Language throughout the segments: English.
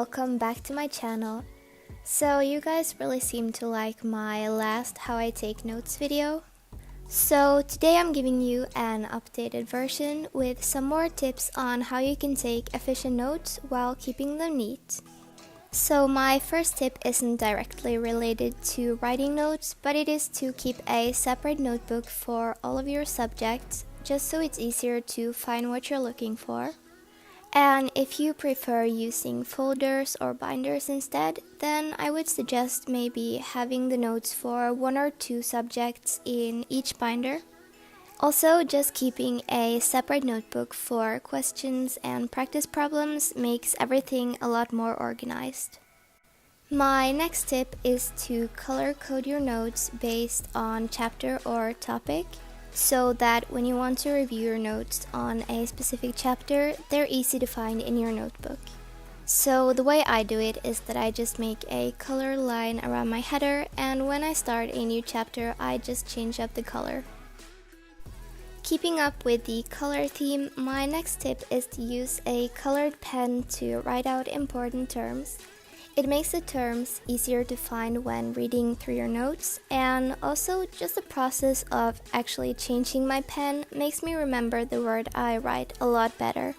welcome back to my channel. So you guys really seem to like my last how I take notes video. So today I'm giving you an updated version with some more tips on how you can take efficient notes while keeping them neat. So my first tip isn't directly related to writing notes, but it is to keep a separate notebook for all of your subjects, just so it's easier to find what you're looking for. And if you prefer using folders or binders instead, then I would suggest maybe having the notes for one or two subjects in each binder. Also, just keeping a separate notebook for questions and practice problems makes everything a lot more organized. My next tip is to color code your notes based on chapter or topic, so that when you want to review your notes on a specific chapter, they're easy to find in your notebook. So the way I do it is that I just make a color line around my header, and when I start a new chapter, I just change up the color. Keeping up with the color theme, my next tip is to use a colored pen to write out important terms. It makes the terms easier to find when reading through your notes, and also just the process of actually changing my pen makes me remember the word I write a lot better.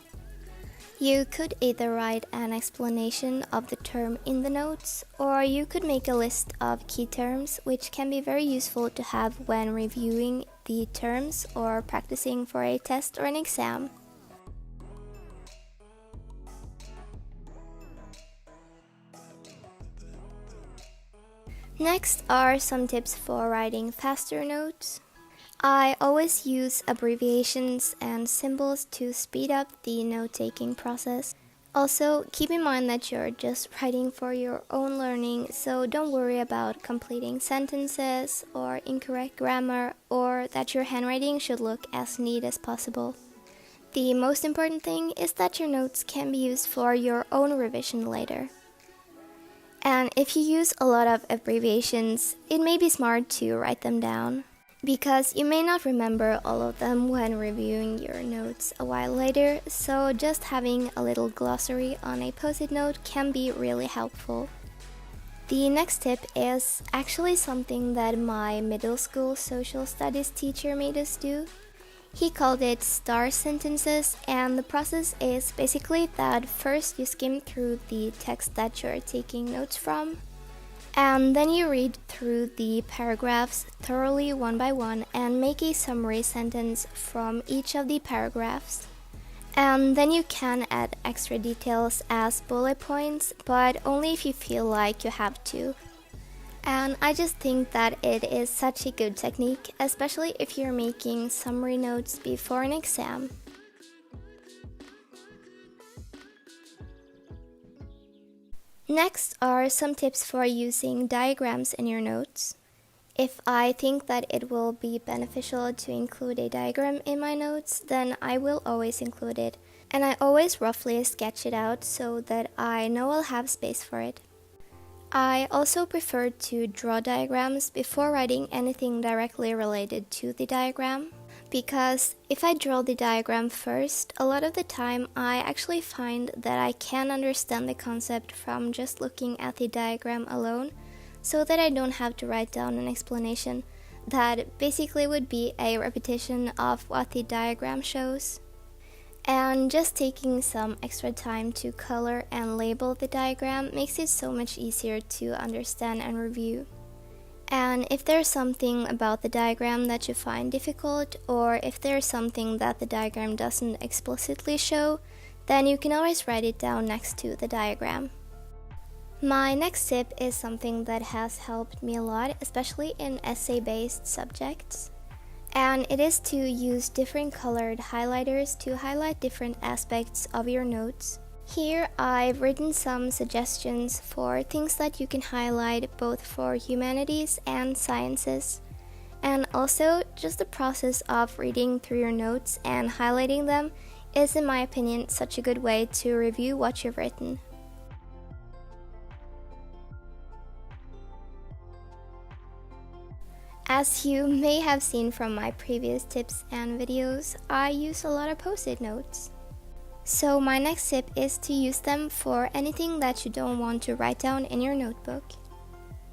You could either write an explanation of the term in the notes, or you could make a list of key terms, which can be very useful to have when reviewing the terms or practicing for a test or an exam. Next are some tips for writing faster notes. I always use abbreviations and symbols to speed up the note-taking process. Also, keep in mind that you're just writing for your own learning, so don't worry about completing sentences or incorrect grammar, or that your handwriting should look as neat as possible. The most important thing is that your notes can be used for your own revision later. And if you use a lot of abbreviations, it may be smart to write them down, because you may not remember all of them when reviewing your notes a while later, so just having a little glossary on a post-it note can be really helpful. The next tip is actually something that my middle school social studies teacher made us do. He called it star sentences, and the process is basically that first you skim through the text that you're taking notes from, and then you read through the paragraphs thoroughly one by one and make a summary sentence from each of the paragraphs. And then you can add extra details as bullet points, but only if you feel like you have to. And I just think that it is such a good technique, especially if you're making summary notes before an exam. Next are some tips for using diagrams in your notes. If I think that it will be beneficial to include a diagram in my notes, then I will always include it, and I always roughly sketch it out so that I know I'll have space for it. I also prefer to draw diagrams before writing anything directly related to the diagram, because if I draw the diagram first, a lot of the time I actually find that I can understand the concept from just looking at the diagram alone, so that I don't have to write down an explanation that basically would be a repetition of what the diagram shows. And just taking some extra time to color and label the diagram makes it so much easier to understand and review. And if there's something about the diagram that you find difficult, or if there's something that the diagram doesn't explicitly show, then you can always write it down next to the diagram. My next tip is something that has helped me a lot, especially in essay-based subjects. And it is to use different colored highlighters to highlight different aspects of your notes. Here I've written some suggestions for things that you can highlight both for humanities and sciences. And also, just the process of reading through your notes and highlighting them is, in my opinion, such a good way to review what you've written. As you may have seen from my previous tips and videos, I use a lot of post-it notes. So my next tip is to use them for anything that you don't want to write down in your notebook.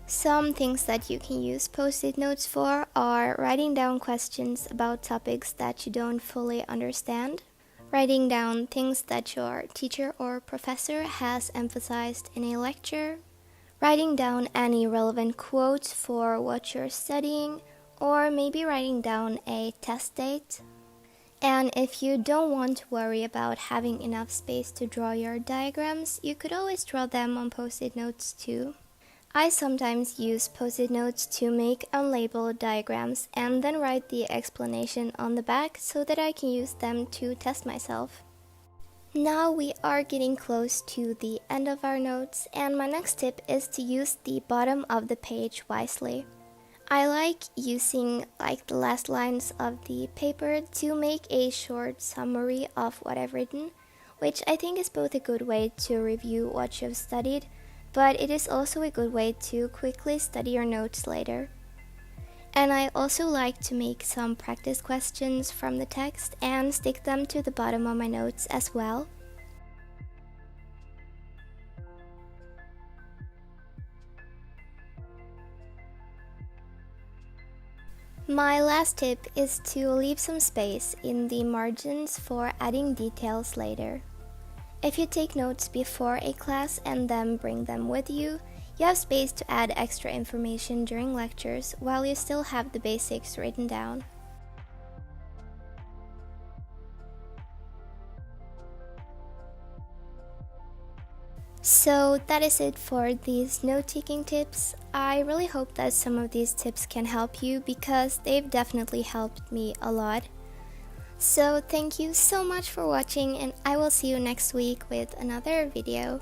Some things that you can use post-it notes for are writing down questions about topics that you don't fully understand, writing down things that your teacher or professor has emphasized in a lecture, writing down any relevant quotes for what you're studying, or maybe writing down a test date. And if you don't want to worry about having enough space to draw your diagrams, you could always draw them on post-it notes too. I sometimes use post-it notes to make unlabeled diagrams and then write the explanation on the back so that I can use them to test myself. Now we are getting close to the end of our notes, and my next tip is to use the bottom of the page wisely. I like using the last lines of the paper to make a short summary of what I've written, which I think is both a good way to review what you've studied, but it is also a good way to quickly study your notes later. And I also like to make some practice questions from the text and stick them to the bottom of my notes as well. My last tip is to leave some space in the margins for adding details later. If you take notes before a class and then bring them with you, you have space to add extra information during lectures while you still have the basics written down. So that is it for these note-taking tips. I really hope that some of these tips can help you because they've definitely helped me a lot. So thank you so much for watching, and I will see you next week with another video.